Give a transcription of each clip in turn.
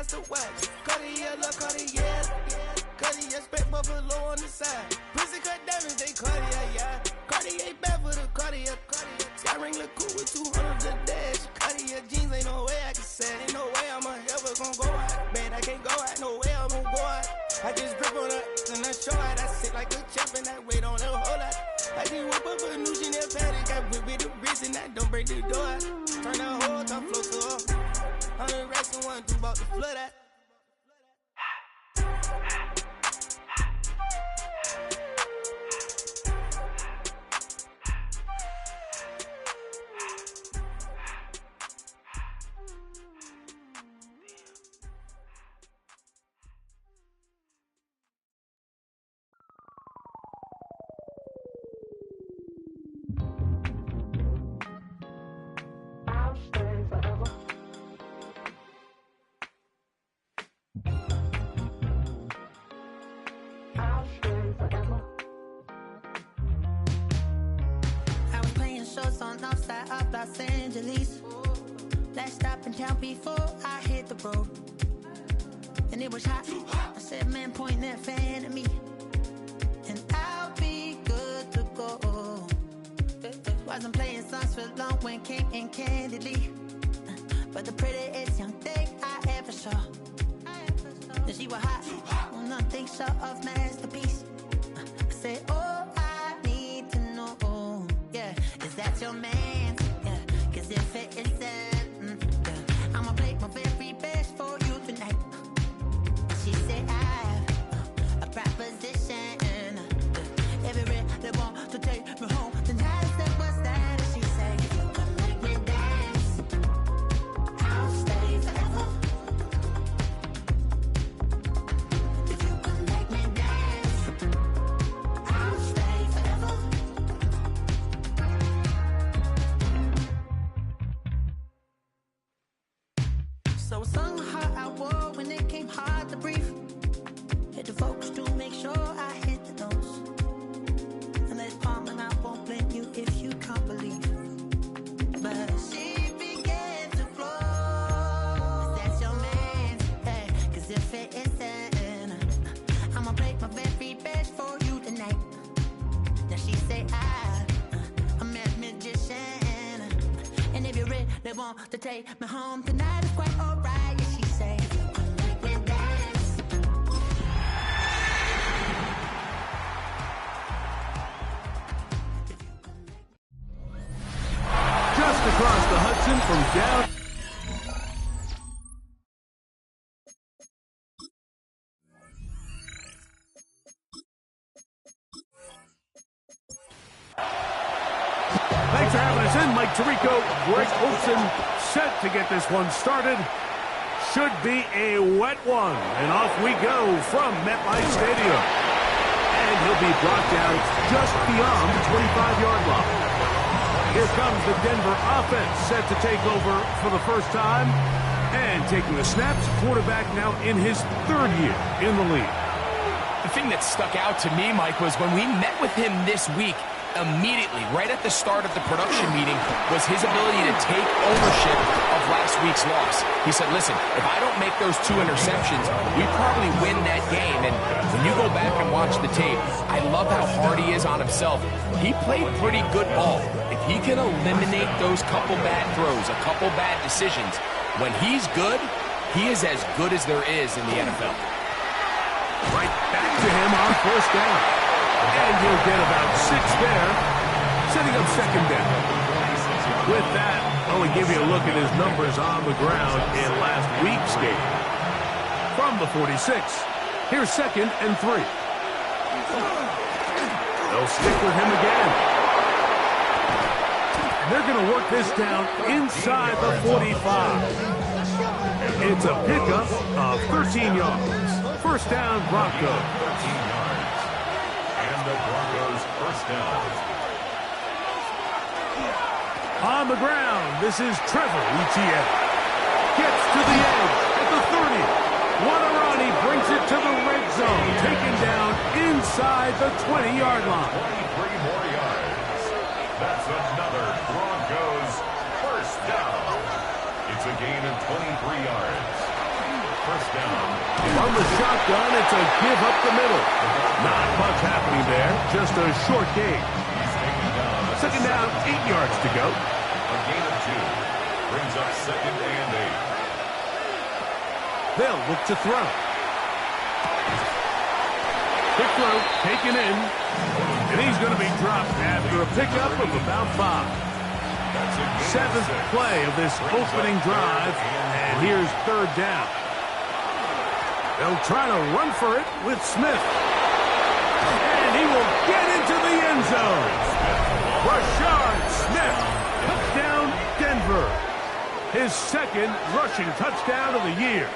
master watch. Cartier, look, Cartier. Cartier, spec buffalo on the side. Pussy cut diamonds, they Cartier, yeah. Cartier bad for the Cartier. Sky ring look cool with 200 a dash. Cartier jeans, ain't no way I can say. Ain't no way I'm ever gonna go out. Man, I can't go out, no way I'm gonna go out. I just grip on her and I show out. I sit like a champ and I wait on her whole lot. I just whip up a new Chanel paddock. I whip with the wrist and I don't break the door out. Turn that whole top floor to her. I'm the rest of one, two about to flood out. On outside of Los Angeles. Last stop in town before I hit the road. And it was hot. I said, man, point that fan at me. And I'll be good to go. Wasn't playing songs for long when came in candidly. But the prettiest young thing I ever saw. And she was hot. Well, nothing short of masterpiece. I said, oh, I need to know. Yeah, is that your man? Yeah, cause if it isn't, yeah, I'ma play my very best for you tonight. She said I have a proposition. Every really want to take me home tonight. I said, what's that? She said, if you come make me dance, I'll stay forever. If you come make me dance, I'll stay forever. So I sung how I wore when it came hard to breathe. Hit the focus to make sure I hit the notes. And let's palm and I won't blame you if you can't believe. But she began to flow. That's your man, hey, cause if it isn't, I'ma play my very best for you tonight. Now she say I'm a magician. And if you really want to take me home tonight, it's quite alright. Yeah, she say, make me dance. Just across the Hudson from down. Thanks for having us in, Mike Tirico. Greg Olson set to get this one started. Should be a wet one. And off we go from MetLife Stadium. And he'll be brought down just beyond the 25-yard line. Here comes the Denver offense set to take over for the first time. And taking the snaps, quarterback now in his third year in the league. The thing that stuck out to me, Mike, was when we met with him this week, immediately, right at the start of the production meeting, was his ability to take ownership of last week's loss. He said, listen, if I don't make those 2 interceptions, we probably win that game. And when you go back and watch the tape, I love how hard he is on himself. He played pretty good ball. If he can eliminate those couple bad throws, a couple bad decisions, when he's good, he is as good as there is in the NFL. Right back to him on first down. And he'll get about 6 there, setting up second down. With that, I'll only give you a look at his numbers on the ground in last week's game. From the 46, here's 2nd and 3. They'll stick with him again. And they're going to work this down inside the 45. It's a pickup of 13 yards. First down, Broncos. 13 yards. And the Broncos first down. On the ground, this is Trevor Etienne. Gets to the edge at the 30. Wadarani brings it to the red zone. Taken down inside the 20-yard line. 23 more yards. That's another Broncos first down. It's a gain of 23 yards. First down. From the shotgun, it's a give up the middle. Not much happening there, just a short gain. He's taken down. Second down, 8 yards to go. A gain of 2. Brings up second and 8. They'll look to throw. Quick throw, taken in. And he's going to be dropped after a pickup of about 5. Seventh play of this opening drive, and here's third down. They'll try to run for it with Smith. And he will get into the end zone. Rashard Smith, touchdown Denver. His second rushing touchdown of the year.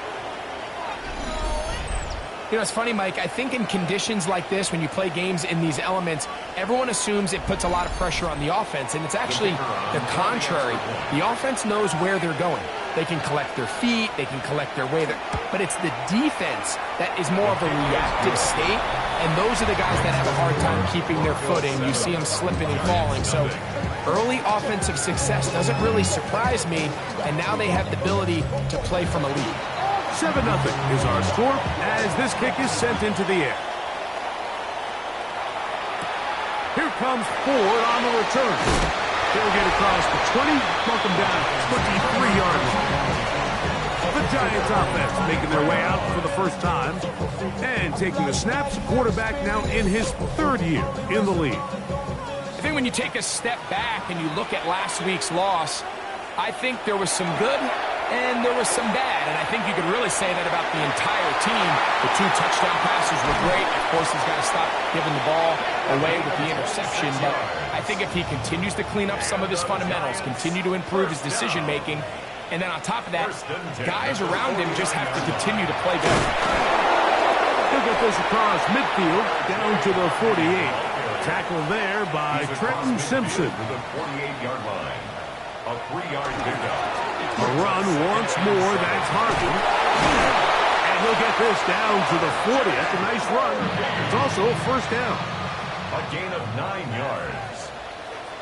You know, it's funny, Mike. I think in conditions like this, when you play games in these elements, everyone assumes it puts a lot of pressure on the offense, and it's actually the contrary. The offense knows where they're going. They can collect their feet, they can collect their way, but it's the defense that is more of a reactive state, and those are the guys that have a hard time keeping their footing. You see them slipping and falling, so early offensive success doesn't really surprise me, and now they have the ability to play from a lead. 7-0 is our score as this kick is sent into the air. Here comes Ford on the return. They'll get across the 20, mark them down 23-yard line. The Giants offense making their way out for the first time and taking the snaps. Quarterback now in his third year in the league. I think when you take a step back and you look at last week's loss, I think there was some good and there was some bad, and I think you could really say that about the entire team. The 2 touchdown passes were great. Of course, he's got to stop giving the ball away with the interception, but I think if he continues to clean up some of his fundamentals, continue to improve his decision-making, and then on top of that, guys around him just have to continue to play better. He'll get this across midfield, down to the 48. Tackle there by Trenton Simpson. To the 48-yard line. A 3-yard pickup. A run once more, that's Harvey. And he'll get this down to the 40. That's a nice run. It's also a first down. A gain of 9 yards.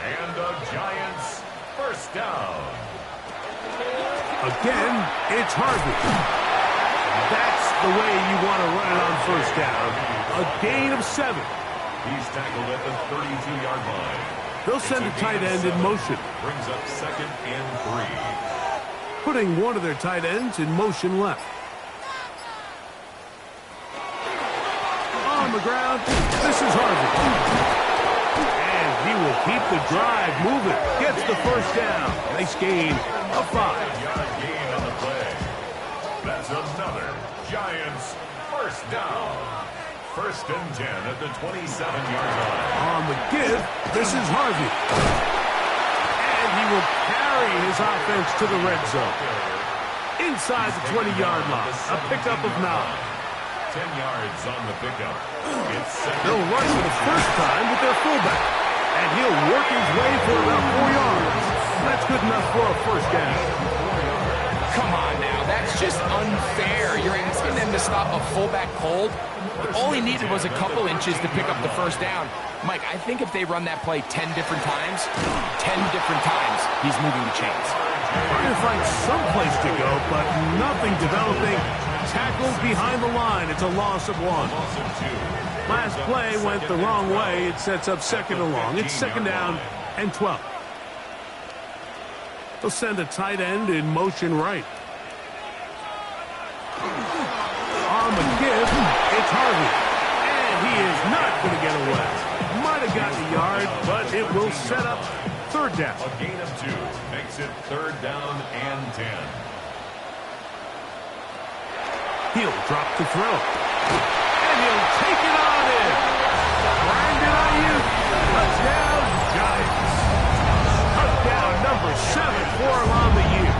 And the Giants first down. Again, it's Harvey. That's the way you want to run it on first down. A gain of 7. He's tackled at the 32-yard line. They'll send a tight end in motion. Brings up second and 3. Putting one of their tight ends in motion left. On the ground, this is Harvey. And he will keep the drive moving. Gets the first down. Nice gain of 5. 5-yard gain on the play. That's another Giants first down. First and 10 at the 27-yard line. On the give, this is Harvey. And he will carry his offense to the red zone. Inside the 20-yard line, a pickup of 9. 10 yards on the pickup. They'll run for the first time with their fullback. And he'll work his way for about 4 yards. That's good enough for a first down. Come on now, that's just unfair. You're asking them to stop a fullback cold. All he needed was a couple inches to pick up the first down. Mike, I think if they run that play 10 different times, he's moving the chains. Trying to find some place to go, but nothing developing. Tackled behind the line. It's a loss of 1. Last play went the wrong way. It sets up second and long. It's second down and 12. They'll send a tight end in motion right. On the give, it's Harvey. And he is not going to get away. Might have gotten a yard, but it will set up third down. A gain of 2 makes it third down and 10. He'll drop to throw. And he'll take it on in. Brandon Ayuk. Touchdown, Giants. Touchdown number 7 for him on the year.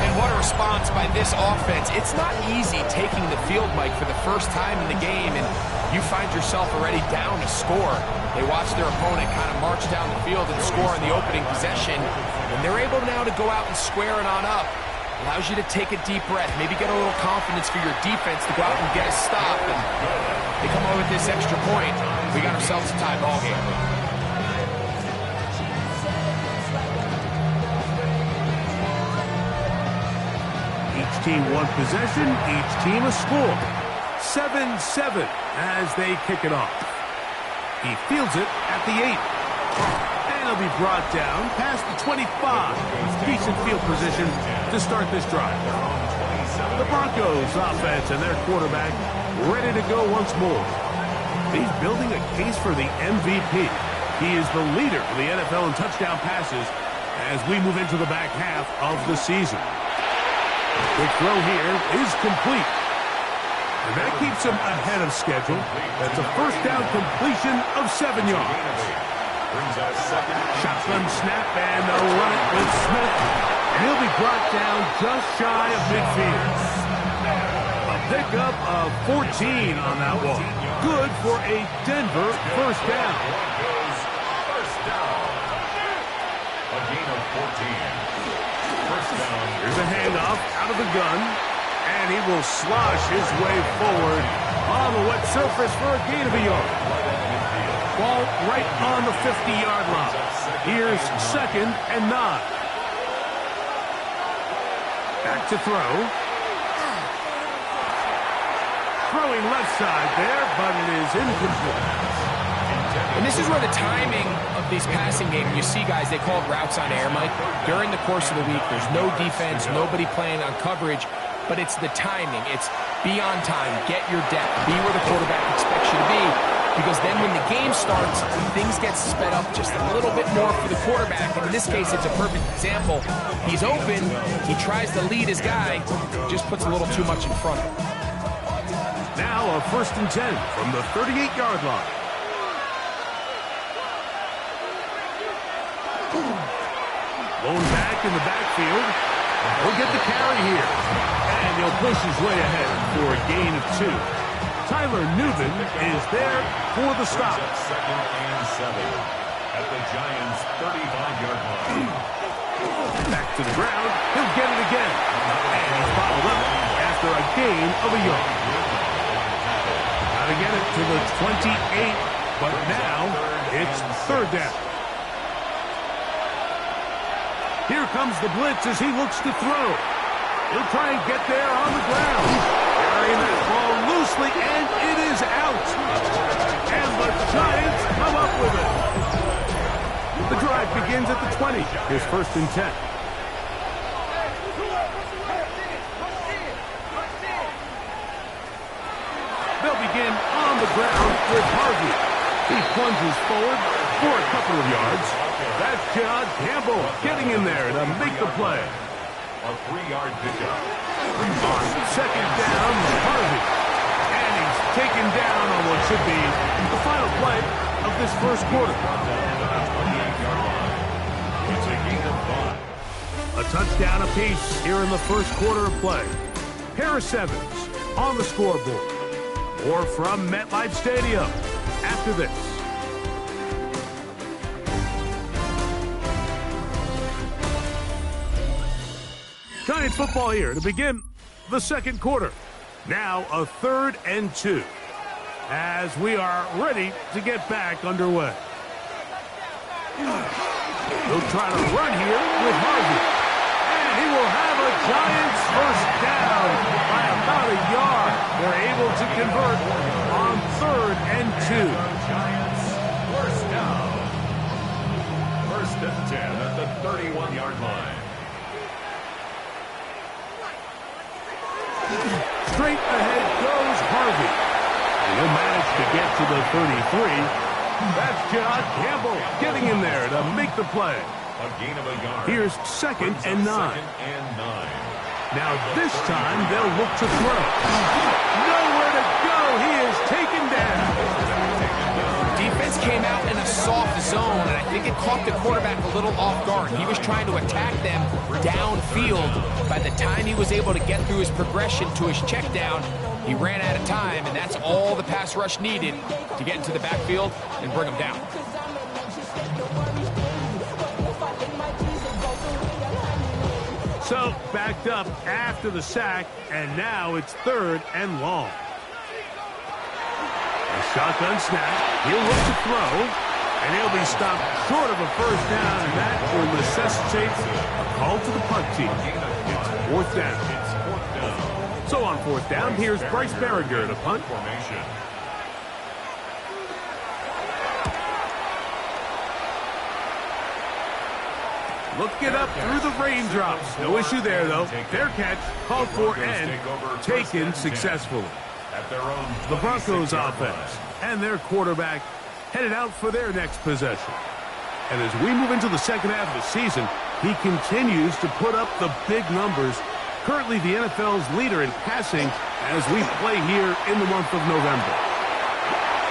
And what a response by this offense. It's not easy taking the field, Mike, for the first time in the game, and you find yourself already down a score. They watch their opponent kind of march down the field and score in the opening possession, and they're able now to go out and square it on up. Allows you to take a deep breath, maybe get a little confidence for your defense to go out and get a stop. And they come over with this extra point. We got ourselves a tie ball game. He Each team one possession, each team a score. 7-7 as they kick it off. He fields it at the 8. And he'll be brought down past the 25. Decent field position to start this drive. The Broncos offense and their quarterback ready to go once more. He's building a case for the MVP. He is the leader for the NFL in touchdown passes as we move into the back half of the season. The throw here is complete. And that keeps him ahead of schedule. That's a first down completion of 7 yards. Shotgun snap and they'll run it with Smith. And he'll be brought down just shy of midfield. A pickup of 14 on that one. Good for a Denver first down. First down. A gain of 14. First down. Here's a handoff out of the gun. And he will slosh his way forward on the wet surface for a gain of a yard. Ball right on the 50-yard line. Here's 2nd and 9. Back to throw. Throwing left side there, but it is incomplete. And this is where the timing of these passing games, you see guys, they call it routes on air, Mike. During the course of the week, there's no defense, nobody playing on coverage, but it's the timing. It's be on time, get your depth, be where the quarterback expects you to be, because then when the game starts, things get sped up just a little bit more for the quarterback. And in this case, it's a perfect example. He's open, he tries to lead his guy, just puts a little too much in front. Now a 1st and 10 from the 38-yard line. Blown back in the backfield. He'll get the carry here. And he'll push his way ahead for a gain of 2. Tyler Newman is there for the stop. 2nd and 7 at the Giants' 35-yard line. Back to the ground. He'll get it again. And he's followed up after a gain of a yard. Got to get it to the 28, but now it's 3rd down. Here comes the blitz as he looks to throw. He'll try and get there on the ground. Carrying that ball loosely, and it is out. And the Giants come up with it. The drive begins at the 20. Here's 1st and 10. They'll begin on the ground with Harvey. He plunges forward for a couple of yards. That's John Campbell getting in there to make the play. A 3-yard pickup. On 2nd down, Harvey. And he's taken down on what should be the final play of this first quarter. It's a gain of 5. A touchdown apiece here in the first quarter of play. Harris Evans on the scoreboard. More from MetLife Stadium after this. Giants football here to begin the second quarter. Now a 3rd and 2 as we are ready to get back underway. He'll try to run here with Harvey. And he will have a Giants first down by about a yard. They're able to convert on 3rd and 2. Giants first down. 1st and 10 at the 31-yard line. Straight ahead goes Harvey. And he'll manage to get to the 33. That's John Campbell getting in there to make the play. A gain of a yard. Here's 2nd and 9. 2nd and 9. Now this time they'll look to throw. Nowhere to go. He is taken down. Defense came out in a soft zone, and I think it caught the quarterback a little off guard. He was trying to attack them downfield. By the time he was able to get through his progression to his check down, he ran out of time, and that's all the pass rush needed to get into the backfield and bring him down. So backed up after the sack, and now it's 3rd and long. A shotgun snap. He'll look to throw, and he'll be stopped short of a first down, and that will necessitate a call to the punt team. It's 4th down. So on fourth down, here's Bryce Berringer to punt. Formation. Looking up through the raindrops. No issue there, though. Fair catch, called for, and taken successfully. The Broncos offense and their quarterback headed out for their next possession. And as we move into the second half of the season, he continues to put up the big numbers. Currently the NFL's leader in passing as we play here in the month of November.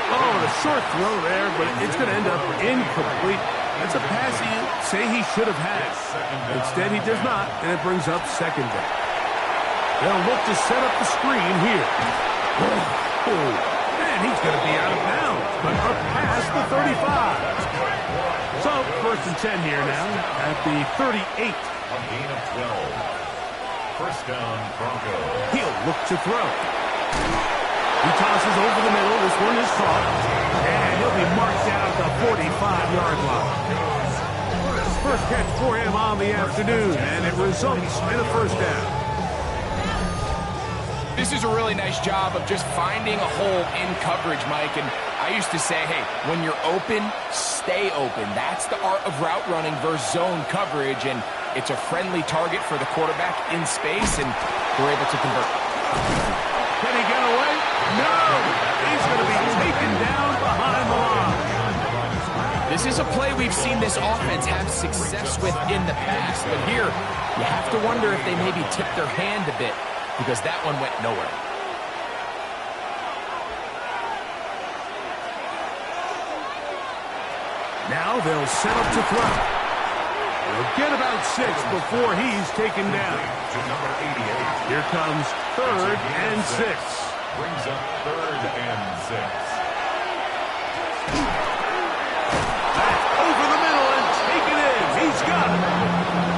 Oh, the short throw there, but it's going to end up incomplete. That's a pass you say he should have had. Instead, he does not, and it brings up second down. They'll look to set up the screen here. Oh, and he's going to be out of bounds, but up past the 35. So, first and 10 here now at the 38. A gain of 12. First down, Broncos. He'll look to throw. He tosses over the middle. This one is caught. And he'll be marked down at the 45-yard line. First catch for him on the afternoon, and it results in a first down. This is a really nice job of just finding a hole in coverage, Mike. And I used to say, hey, when you're open, stay open. That's the art of route running versus zone coverage. And it's a friendly target for the quarterback in space, and they're able to convert. Can he get away? No! He's going to be taken down behind the line. This is a play we've seen this offense have success with in the past. But here, you have to wonder if they maybe tipped their hand a bit, because that one went nowhere. Now they'll set up to throw. They'll get about 6 before he's taken down. Here comes third and 6. Brings up third and 6. Back over the middle and taken in. He's got it.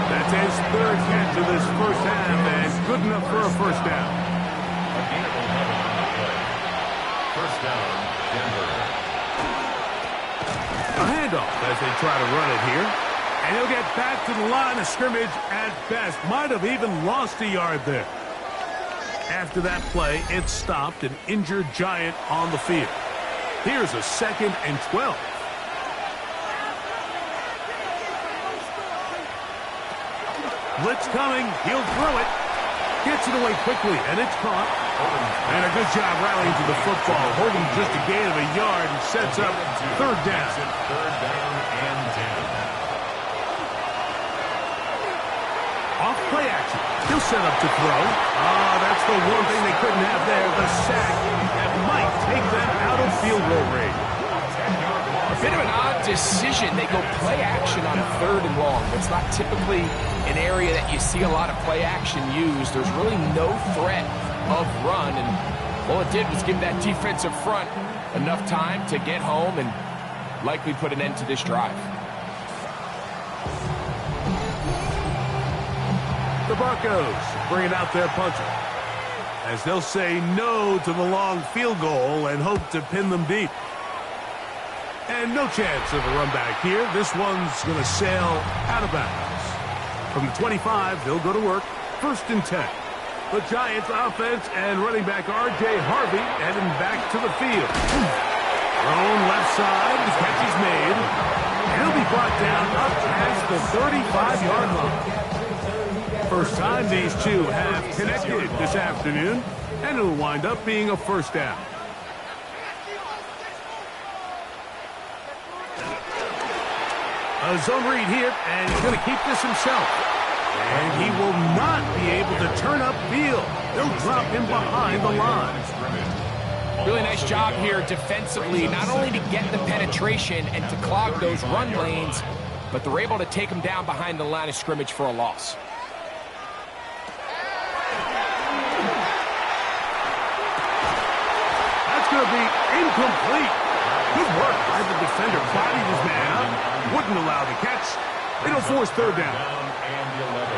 That's his third catch of this first half, and good enough for a first down. A gain of 11 on the play. First down, Denver. A handoff as they try to run it here. And he'll get back to the line of scrimmage at best. Might have even lost a yard there. After that play, it stopped an injured Giant on the field. Here's a 2nd and 12. Blitz coming. He'll throw it. Gets it away quickly, and it's caught. And a good job rallying to the football. Holding just a gain of a yard and sets up third down. Third down and 10. Off play action. He'll set up to throw. That's the one thing they couldn't have there. The sack that might take them out of field goal range. A bit of an odd decision. They go play action on third and long. That's not typically an area that you see a lot of play action used. There's really no threat of run, and all it did was give that defensive front enough time to get home and likely put an end to this drive. The Broncos bringing out their punter as they'll say no to the long field goal and hope to pin them deep. And no chance of a run back here. This one's going to sail out of bounds. From the 25, they'll go to work. First and 10. The Giants offense and running back R.J. Harvey heading back to the field. Thrown left side, the catch is made. And he'll be brought down up past the 35-yard line. First time these two have connected this afternoon, and it'll wind up being a first down. A zone read here, and he's going to keep this himself. And he will not be able to turn upfield. They'll drop him behind the line. Really nice job here defensively, not only to get the penetration and to clog those run lanes, but they're able to take him down behind the line of scrimmage for a loss. That's going to be incomplete. Good work by the defender. Bodied his man up. Wouldn't allow the catch. It'll force third down. And 11.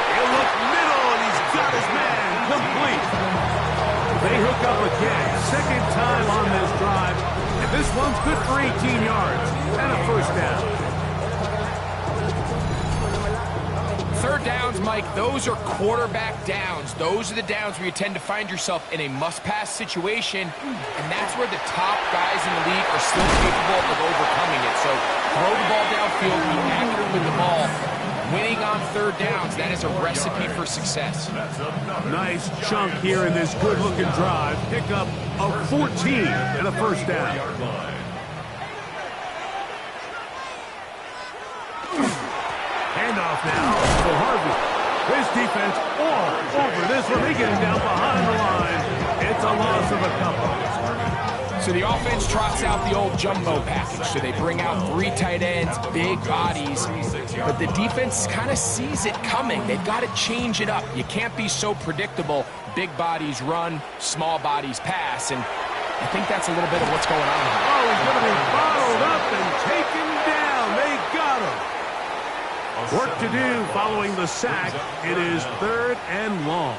He'll look middle, and he's got his man complete. They hook up again. Second time on this drive. And this one's good for 18 yards and a first down. Mike, those are quarterback downs. Those are the downs where you tend to find yourself in a must-pass situation, and that's where the top guys in the league are still capable of overcoming it. So throw the ball downfield, be accurate with the ball. Winning on third downs, that is a recipe for success. Nice chunk here in this good-looking drive. Pick up of 14 and a first down. Handoff now for Harvey. His defense all over this one. They get him down behind the line. It's a loss of a couple. So the offense trots out the old jumbo package. So they bring out 3 tight ends, big bodies. But the defense kind of sees it coming. They've got to change it up. You can't be so predictable. Big bodies run, small bodies pass. And I think that's a little bit of what's going on here. Oh, he's going to be bottled up and taken down. They got him. Work to do following the sack. It is 3rd and long.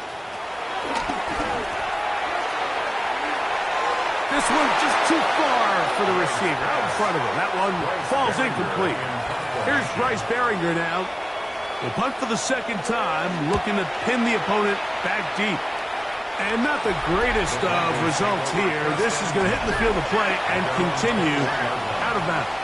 This one's just too far for the receiver out in front of him. That one falls incomplete. Here's Bryce Baringer now. He'll punt for the second time, looking to pin the opponent back deep. And not the greatest of results here. This is going to hit the field of play and continue out of bounds.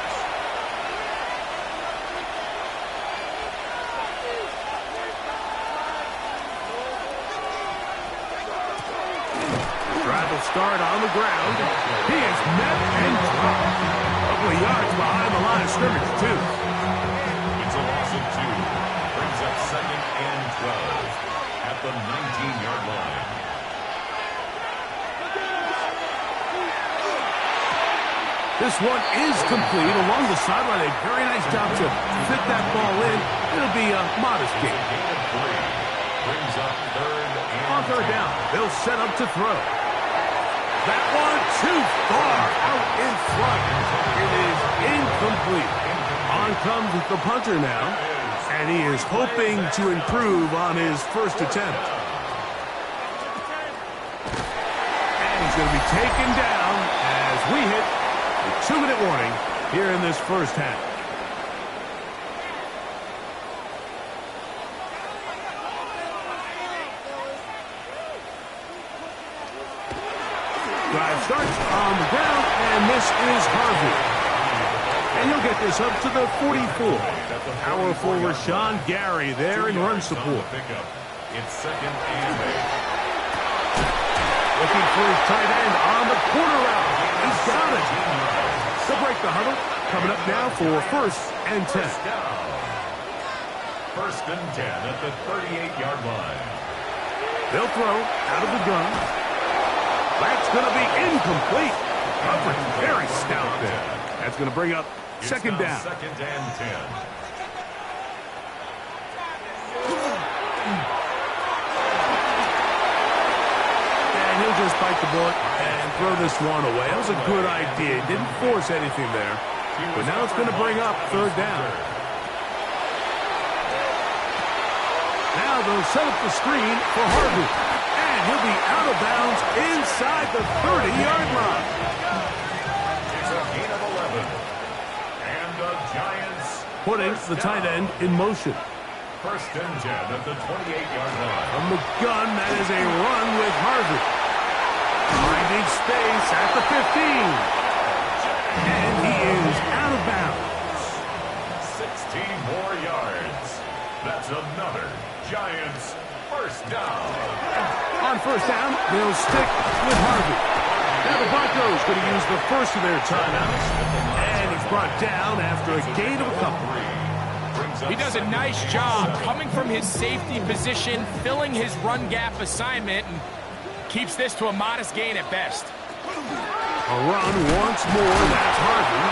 Drive will start on the ground. He is met and dropped. A couple of yards behind the line of scrimmage, too. It's a loss of 2. Brings up 2nd and 12 at the 19-yard line. This one is complete along the sideline. A very nice job to fit that ball in. It'll be a modest gain. Brings up 3rd and On third down, they'll set up to throw. That one too far out in front. It is incomplete. On comes the punter now, and he is hoping to improve on his first attempt. And he's going to be taken down as we hit the 2-minute warning here in this first half. Drive starts on the ground, and this is Harvey. And he'll get this up to the 44. Powerful Rashawn Gary there in run support. It's 2nd and 8. Looking for his tight end on the corner route. He's got it. They'll break the huddle. Coming up now for 1st and 10. 1st and 10 at the 38-yard line. They'll throw out of the gun. That's going to be incomplete. Coverage very stout there. That's going to bring up 2nd down. 2nd and 10. And he'll just bite the bullet and throw this one away. That was a good idea. Didn't force anything there. But now it's going to bring up 3rd down. Now they'll set up the screen for Harvey. And he'll be out of bounds inside the 30-yard line. It's a gain of 11. And the Giants putting the tight end in motion. 1st and 10 at the 28-yard line. From the gun, that is a run with Harvey. Finding space at the 15. And he is out of bounds. 16 more yards. That's another Giants first down. On 1st down, they'll stick with Harvey. Now the Broncos going to use the first of their timeouts. And he's brought down after a gain of a couple. He does a nice job coming from his safety position, filling his run gap assignment, and keeps this to a modest gain at best. A run once more, that's Harvey.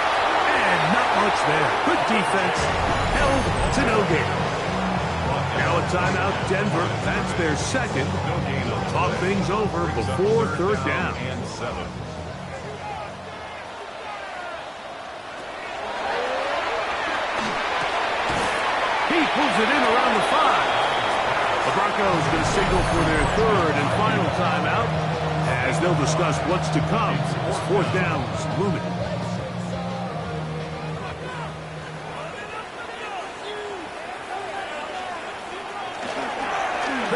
And not much there. Good defense, held to no gain. Now a timeout, Denver. That's their 2nd. They'll talk things over before 3rd down. And 7. He pulls it in around the 5. The Broncos going to signal for their 3rd and final timeout as they'll discuss what's to come. This 4th down is looming.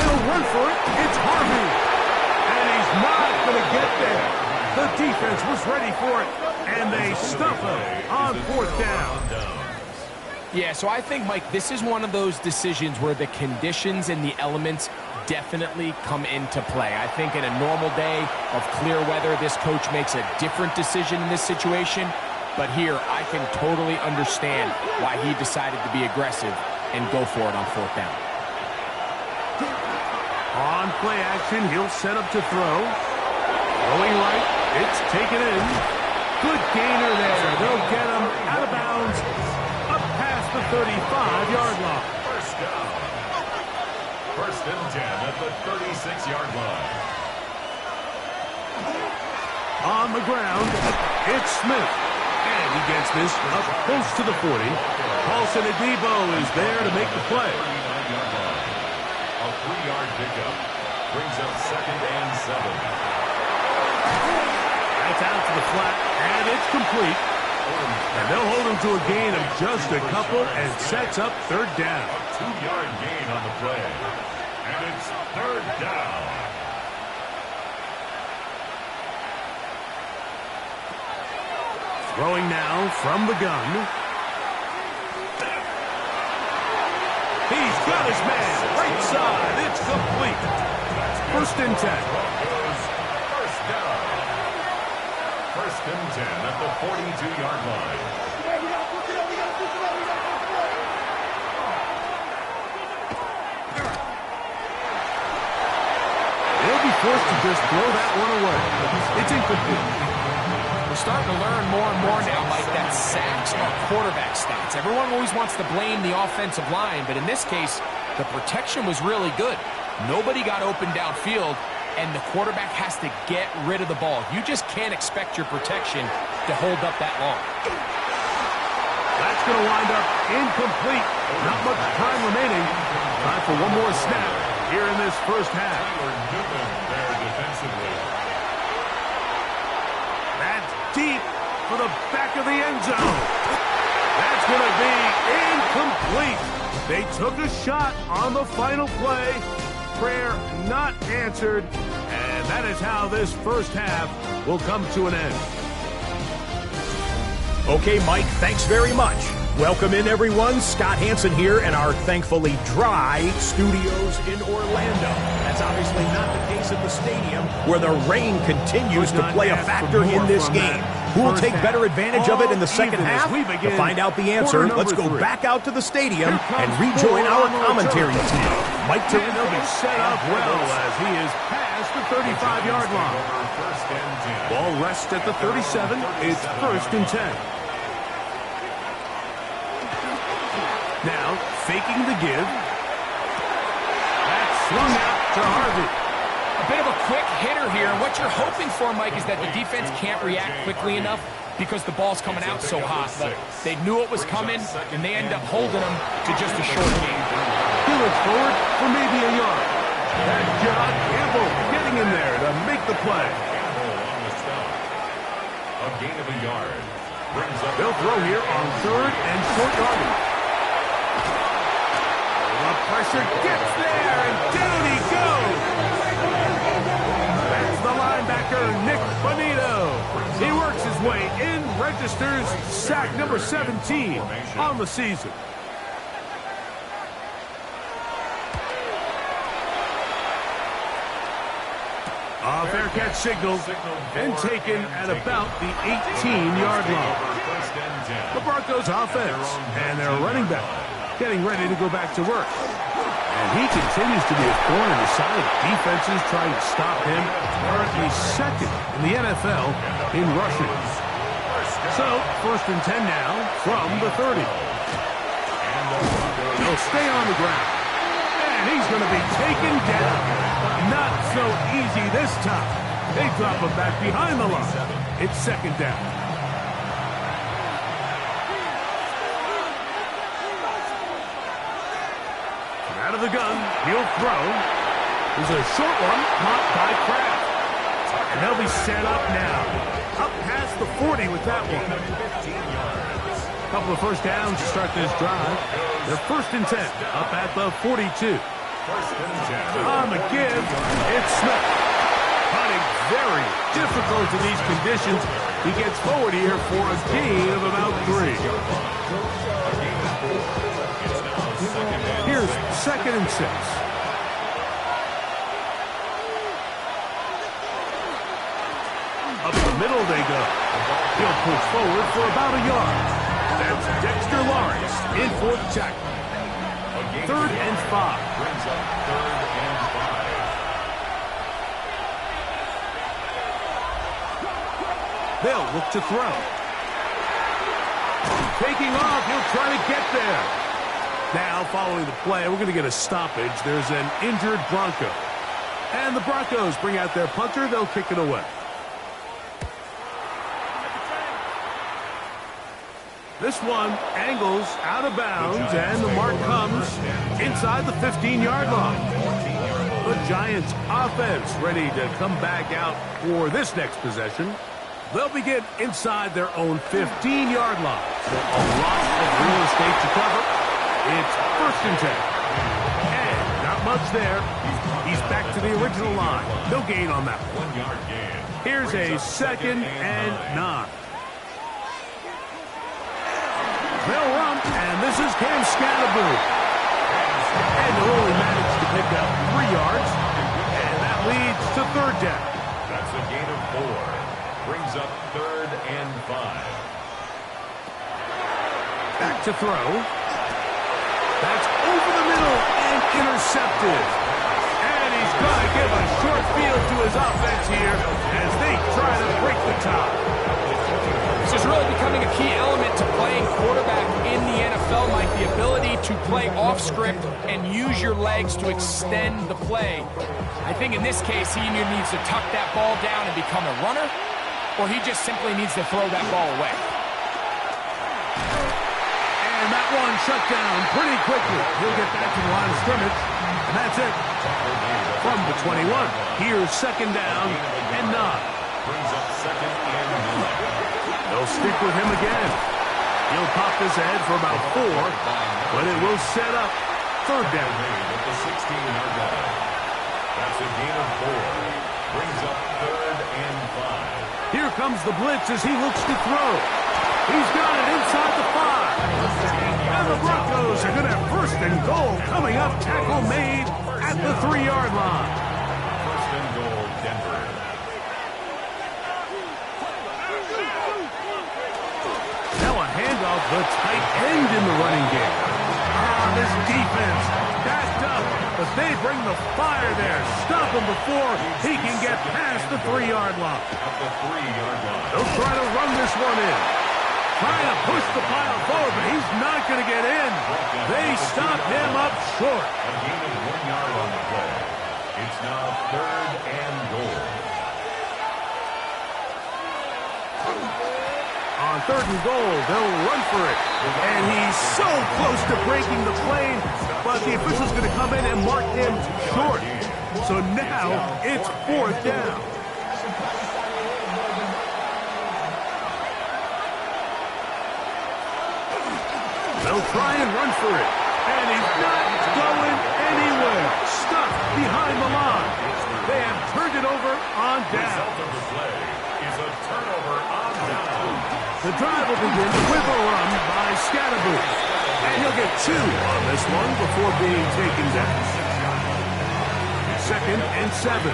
They'll run for it. It's Harvey. And he's not going to get there. The defense was ready for it, and they stuff him on 4th down. Yeah, so I think, Mike, this is one of those decisions where the conditions and the elements definitely come into play. I think in a normal day of clear weather, this coach makes a different decision in this situation. But here, I can totally understand why he decided to be aggressive and go for it on 4th down. On play action, he'll set up to throw. Going right, it's taken in. Good gainer there. They'll get him out of bounds, up past the 35-yard line. First down. 1st and 10 at the 36-yard line. On the ground, it's Smith. And he gets this up close to the 40. Paulson Adebo is there to make the play. 39-yard line. A 3-yard pickup brings up 2nd and 7. That's out to the flat, and it's complete. And they'll hold him to a gain of just a couple and sets up 3rd down. A 2-yard gain on the play. And it's 3rd down. Throwing now from the gun. He's got his man. Right side. It's complete. 1st and 10. First down. 1st and 10 at the 42-yard line. They'll be forced to just throw that one away. It's incomplete. We're starting to learn more and more now, Mike, that sacks are quarterback stats. Everyone always wants to blame the offensive line, but in this case, the protection was really good. Nobody got open downfield, and the quarterback has to get rid of the ball. You just can't expect your protection to hold up that long. That's going to wind up incomplete. Not much time remaining. Time for one more snap here in this first half. Newman there defensively. That's deep for the back of the end zone. That's going to be incomplete. They took a shot on the final play. Prayer not answered. And that is how this first half will come to an end. Okay, Mike, thanks very much. Welcome in, everyone. Scott Hansen here in our thankfully dry studios in Orlando. That's obviously not the case at the stadium, where the rain continues to play a factor in this game. Who will take better advantage of it in the second half? To find out the answer, let's go back out to the stadium and rejoin our commentary team. Mike They'll be set up well as he is past the 35-yard line. Ball rests at the 37. It's 1st and 10. Now, faking the give. That's swung out to Harvey. A bit of a quick hitter here. What you're hoping for, Mike, is that the defense can't react quickly enough because the ball's coming out so hot. But they knew it was coming, and they end up holding them to just a short gain. He looks forward for maybe a yard. That's John Campbell getting in there to make the play. Campbell on the stop. A gain of a yard. Brings up. They'll throw here on 3rd and short yardage. The pressure gets there, and down he goes. That's the linebacker, Nick Bonito. He works his way in, registers sack number 17 on the season. A fair catch signaled and taken at about the 18-yard line. The Broncos offense and their running back getting ready to go back to work. And he continues to be a thorn in the side of defenses trying to stop him. Currently 2nd in the NFL in rushing. So, 1st and 10 now from the 30. They'll stay on the ground. And he's going to be taken down. Not so easy this time. They drop him back behind the line. It's 2nd down. Out of the gun, he'll throw. There's a short one, caught by Kraft. And they'll be set up now. Up past the 40 with that one. A couple of first downs to start this drive. They're 1st and 10, up at the 42. First and 10. On the give, it's Smith. Hunting very difficult in these conditions. He gets forward here for a gain of about 3. Here's 2nd and 6. Up the middle they go. He'll push forward for about a yard. That's Dexter Lawrence in for the tackle. 3rd and 5. Brings up 3rd and 5. They'll look to throw. Taking off, he'll try to get there. Now, following the play, we're going to get a stoppage. There's an injured Bronco. And the Broncos bring out their punter. They'll kick it away. This one angles out of bounds, and the mark comes inside the 15-yard line. The Giants offense ready to come back out for this next possession. They'll begin inside their own 15-yard line. So a lot of real estate to cover. It's 1st and 10. And not much there. He's back to the original line. No gain on that one. 1-yard gain. Here's a 2nd and 9. They'll run, and this is Cam Scatterboo. And they'll only manage to pick up 3 yards. And that leads to 3rd down. That's a gain of 4. Brings up 3rd and 5. Back to throw. That's over the middle and intercepted. And he's going to give a short field to his offense here as they try to break the tie. This is really becoming a key element to playing quarterback in the NFL, Mike. The ability to play off script and use your legs to extend the play. I think in this case, he either needs to tuck that ball down and become a runner, or he just simply needs to throw that ball away. And that one shut down pretty quickly. He'll get back to the line of scrimmage, and that's it. From the 21, here's 2nd down and 9. Brings up 2nd and 9. They'll stick with him again. He'll pop this ahead for about 4, but it will set up 3rd down. At the 16-yard line. That's a gain of 4. Brings up 3rd and 5. Here comes the blitz as he looks to throw. He's got it inside the 5. And the Broncos are going to have 1st and goal coming up. Tackle made at the 3-yard line. 1st and goal, Denver. Now a handoff, the tight end in the running game. This defense backed up, but they bring the fire there. Stop him before he can get past the 3-yard line. At the 3-yard line. They'll try to run this one in. Trying to push the pile forward, but he's not going to get in. They stop him up short. A gain of 1 yard on the play. It's now 3rd and goal. On 3rd and goal, they'll run for it. And he's so close to breaking the plane, but the official's going to come in and mark him short. So now it's 4th down. They'll try and run for it. And he's not going anywhere. Stuck behind the line. They have turned it over on down. Result of the play is a turnover on down. The drive will begin with a run by Scatterboo. And he'll get 2 on this one before being taken down. 2nd and 7.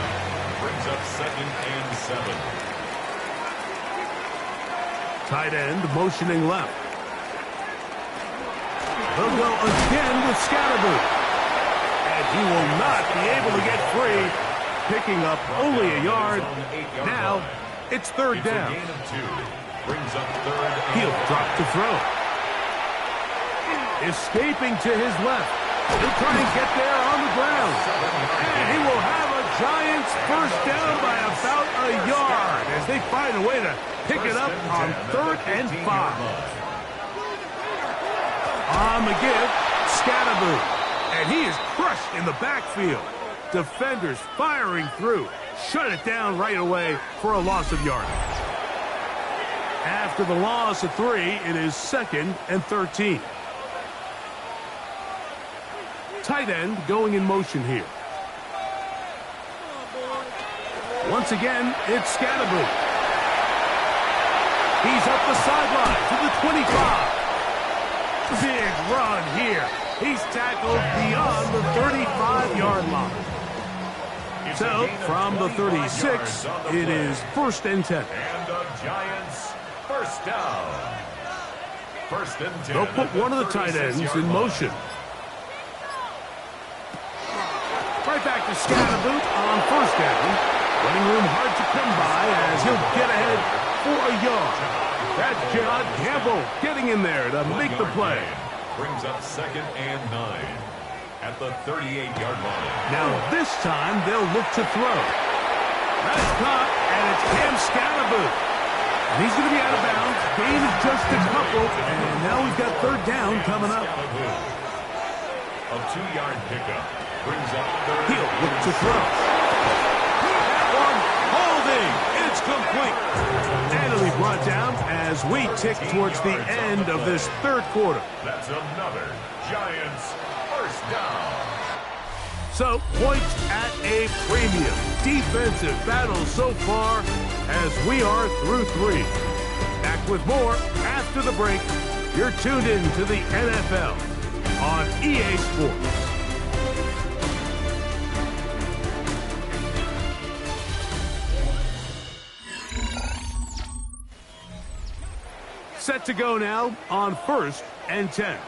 Brings up 2nd and 7. Tight end motioning left. They'll go again with Scatterboo. And he will not be able to get free, picking up only a yard. Now it's 3rd down. Gain of 2. Brings up 3rd and He'll drop to throw. Escaping to his left. He'll try and get there on the ground. And he will have a Giants 1st down by about a yard as they find a way to pick it up on 3rd and 5. On the give, Scatterboo. And he is crushed in the backfield. Defenders firing through. Shut it down right away for a loss of yardage. After the loss of 3, it is 2nd and 13. tight end going in motion here. Once again, it's Scatterboot. He's up the sideline to the 25. Big run here. He's tackled beyond the 35-yard line. So, from the 36, it is 1st and 10. And the Giants first down. 1st and 10. They'll put one of the tight ends in motion. Right back to Scatterboot on 1st down. Running room hard to come by as he'll get ahead for a yard. That's John Campbell getting in there to make the play. Brings up 2nd and 9 at the 38-yard line. Now this time they'll look to throw. That's caught, and it's Cam Scatterboot. And he's going to be out of bounds. Gain is just a couple, and now we've got 3rd down coming up. A 2-yard pickup brings up 3rd. He'll look to throw. That one holding. It's complete. And it'll be brought down as we tick towards the end of this 3rd quarter. That's another Giants first down. So, points at a premium. Defensive battle so far as we are through 3. Back with more after the break. You're tuned in to the NFL on EA Sports. Set to go now on 1st and 10.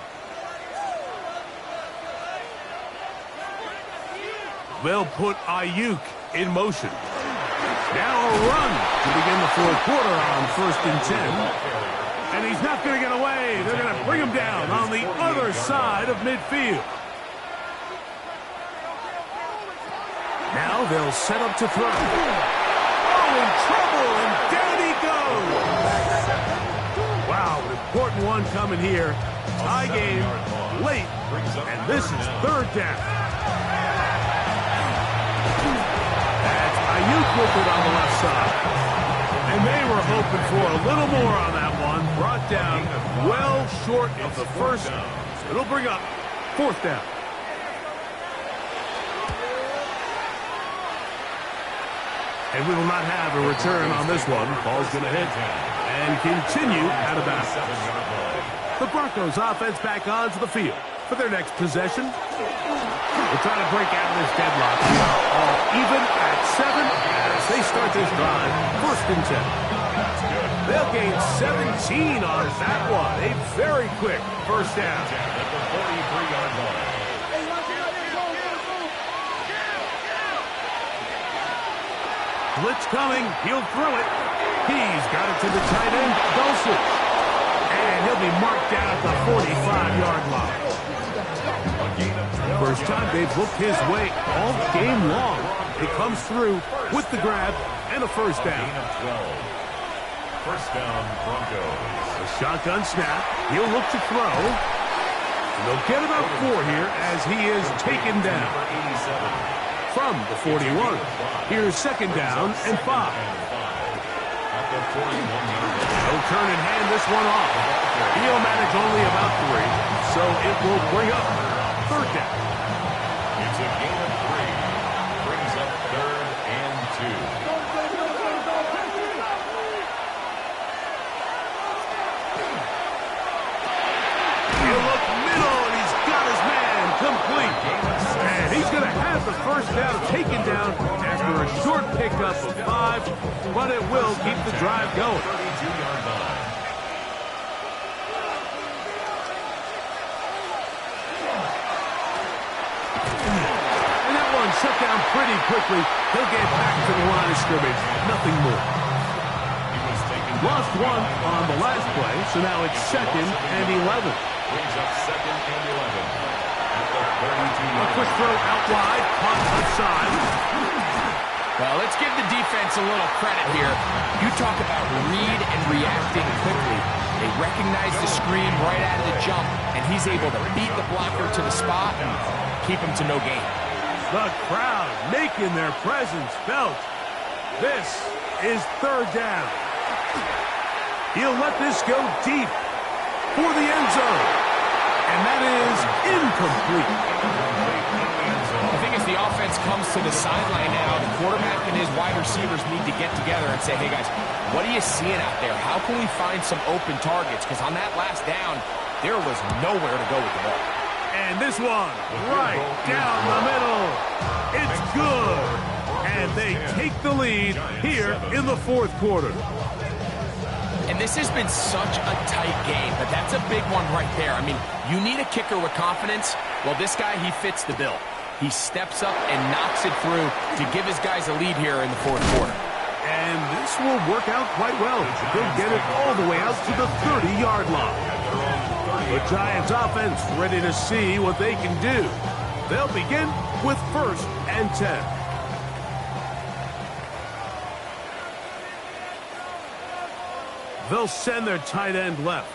They'll put Ayuk in motion. Now a run to begin the 4th quarter on 1st and 10. And he's not going to get away. They're going to bring him down on the other side of midfield. Now they'll set up to throw. Oh, in trouble, and down he goes. Wow, an important one coming here. Tie game late, and this is 3rd down. That's Ayuk with it on the left side. And they were hoping for a little more on that one. Brought down well short of the 1st. So it'll bring up 4th down. And we will not have a return on this one. Ball's going to hit and continue out of bounds. The Broncos offense back onto the field for their next possession. We're trying to break out of this deadlock. All even at 7 as they start this drive. 1st and 10. They'll gain 17 on that one. A very quick 1st down. At the 43-yard line. Blitz coming. He'll throw it. He's got it to the tight end, Dulcich. And he'll be marked down at the 45-yard line. First time they've looked his way all game long. It comes through with the grab and a 1st down. 1st down, Broncos. A shotgun snap. He'll look to throw. And they'll get about 4 here as he is taken down. From the 41. Here's 2nd down and 5. He'll turn and hand this one off. He'll manage only about 3, so it will bring up 3rd down. It's a gain of 3. Brings up 3rd and 2. He'll look middle, and he's got his man complete. And he's going to have the 1st down taken down after a short pickup of 5, but it will keep the drive going. 32-yard line. And that one shut down pretty quickly. He'll get back to the line of scrimmage. Nothing more. Lost 1 on the last play, so now it's 2nd and 11. Brings up 2nd and 11. At the 32-yard A quick throw out wide, caught outside. Well, let's give the defense a little credit here. You talk about read and reacting quickly. They recognize the screen right out of the jump, and he's able to beat the blocker to the spot and keep him to no gain. The crowd making their presence felt. This is 3rd down. He'll let this go deep for the end zone. And that is incomplete. comes to the sideline now, the quarterback and his wide receivers need to get together and say, hey, guys, what are you seeing out there? How can we find some open targets? Because on that last down, there was nowhere to go with the ball. And this one, right down the middle. It's good. And they take the lead here in the fourth quarter. And this has been such a tight game, but that's a big one right there. I mean, you need a kicker with confidence. Well, this guy, he fits the bill. He steps up and knocks it through to give his guys a lead here in the fourth quarter. And this will work out quite well. They'll get it all the way out to the 30-yard line. The Giants offense ready to see what they can do. They'll begin with 1st and 10. They'll send their tight end left.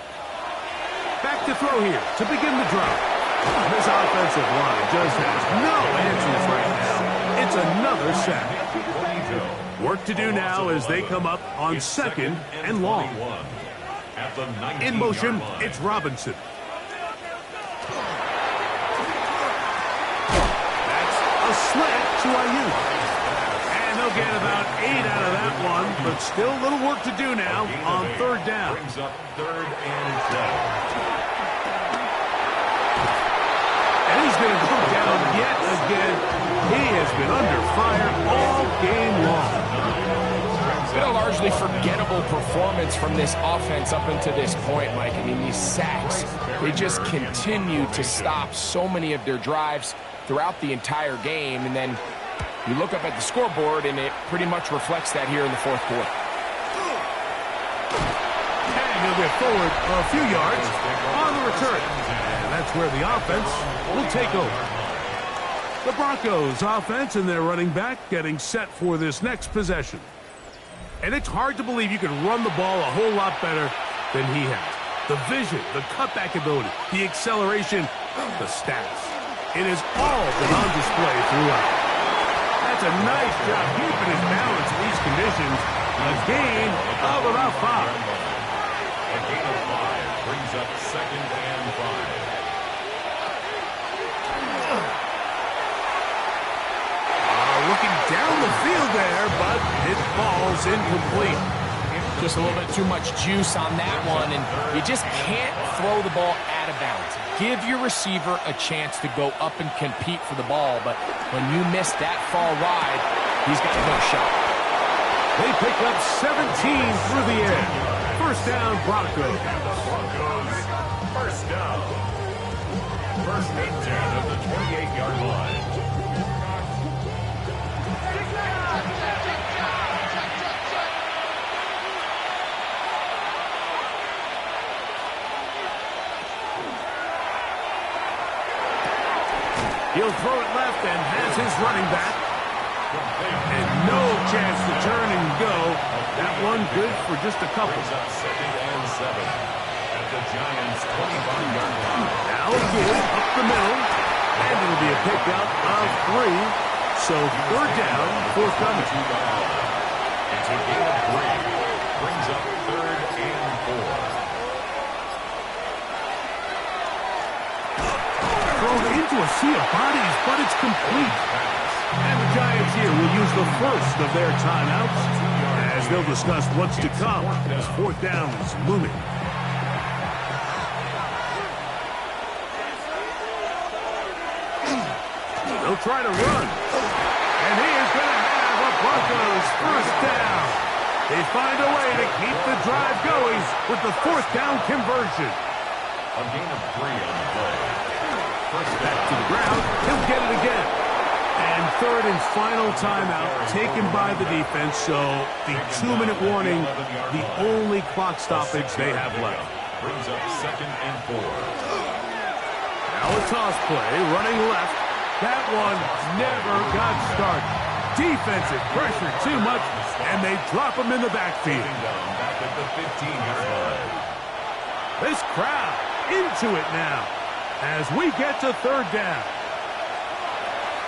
Back to throw here to begin the drive. This offensive line just has no answers right now. It's another sack. Work to do now as they come up on 2nd and long. In motion, it's Robinson. That's a slant to Ayuk. And they'll get about 8 out of that one, but still a little work to do now on 3rd down. Brings up 3rd and 12. And he's going to go down yet again. He has been under fire all game long. It's been a largely forgettable performance from this offense up until this point, Mike. I mean, these sacks, they just continue to stop so many of their drives throughout the entire game. And then you look up at the scoreboard, and it pretty much reflects that here in the fourth quarter. And he'll get forward a few yards on the return. And that's where the offense will take over. The Broncos offense and their running back getting set for this next possession. And it's hard to believe you can run the ball a whole lot better than he has. The vision, the cutback ability, the acceleration, the stats. It has all been on display throughout. That's a nice job keeping his balance in these conditions. A gain of about 5. A gain of 5 brings up 2nd and 5. Looking down the field there, but it falls incomplete. Just a little bit too much juice on that one, and you just can't throw the ball out of bounds. Give your receiver a chance to go up and compete for the ball, but when you miss that far wide, he's got no shot. They pick up 17 through the air. 1st down, Broncos. First down. 1st and 10 at the 28-yard line. He'll throw it left and has his running back. And no chance to turn and go. That one good for just a couple. Brings up 2nd and 7 at the Giants' 25-yard line. Now again, up the middle. And it'll be a pickup of 3. So 3rd down, forthcoming. It's a gain of 3. Brings up 3rd and 4. Thrown into a sea of bodies, but it's complete. And the Giants here will use the first of their timeouts as they'll discuss what's to come as 4th down is looming. They'll try to run. And he is going to have a Broncos 1st down. They find a way to keep the drive going with the 4th down conversion. A gain of 3 on the play. Back to the ground. He'll get it again. And 3rd and final timeout taken by the defense. So the 2-minute warning, the only clock stoppage they have left. Brings up 2nd and 4. Now a toss play, running left. That one never got started. Defensive pressure too much, and they drop him in the backfield. Back at the 15-yard line. This crowd into it now. As we get to 3rd down.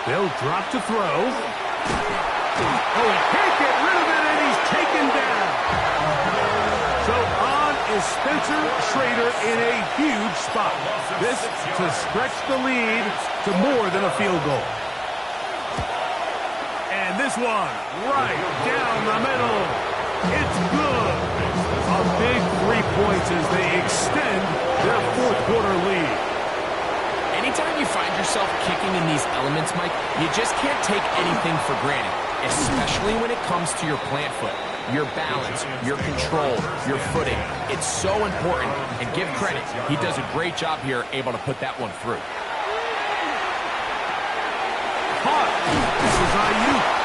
They'll drop to throw. Oh, he can't get rid of it, and he's taken down. So on is Spencer Schrader in a huge spot. This to stretch the lead to more than a field goal. this one right down the middle. It's good. A big 3 points as they extend their fourth quarter lead. Anytime you find yourself kicking in these elements, Mike, you just can't take anything for granted, especially when it comes to your plant foot, your balance, your control, your footing. It's so important, and give credit. He does a great job here, able to put that one through. Caught. This is Ayuk.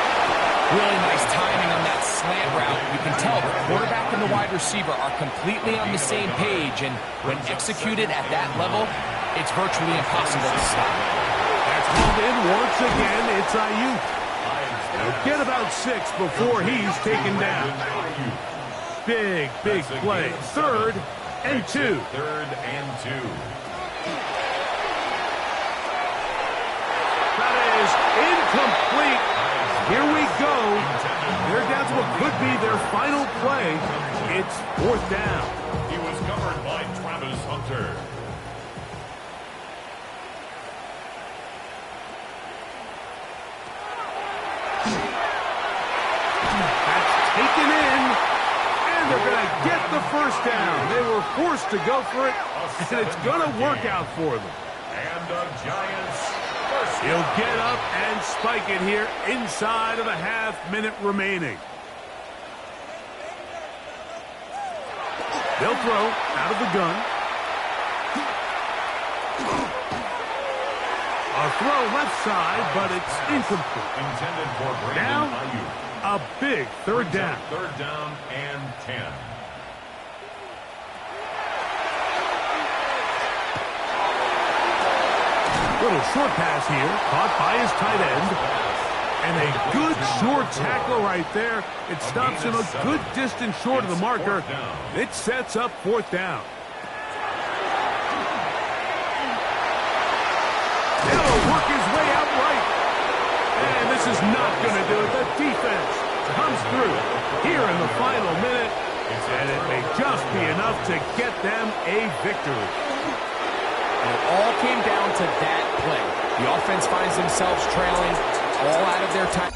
Really nice timing on that slant route. You can tell the quarterback and the wide receiver are completely on the same page, and when executed at that level, it's virtually impossible to stop. That's called in once again. It's Ayuk. They'll get about 6 before he's taken down. Big play. 3rd and 2. 3rd and 2. That is incomplete. Here we go. They're down to what could be their final play. It's 4th down. He was covered by Travis Hunter. That's taken in. And they're going to get the first down. They were forced to go for it, and it's going to work out for them. And the Giants first. He'll get up and spike it here inside of a half-minute remaining. They'll throw out of the gun. A throw left side, but it's incomplete. Intended for Brandon Now, Ayuk. a big 3rd down. 3rd down and 10. Little short pass here, caught by his tight end. And a good short tackle right there. It stops him a good distance short of the marker. It sets up 4th down. He'll work his way out right. And this is not going to do it. The defense comes through here in the final minute. And it may just be enough to get them a victory. And it all came down to that play. The offense finds themselves trailing all out of their time.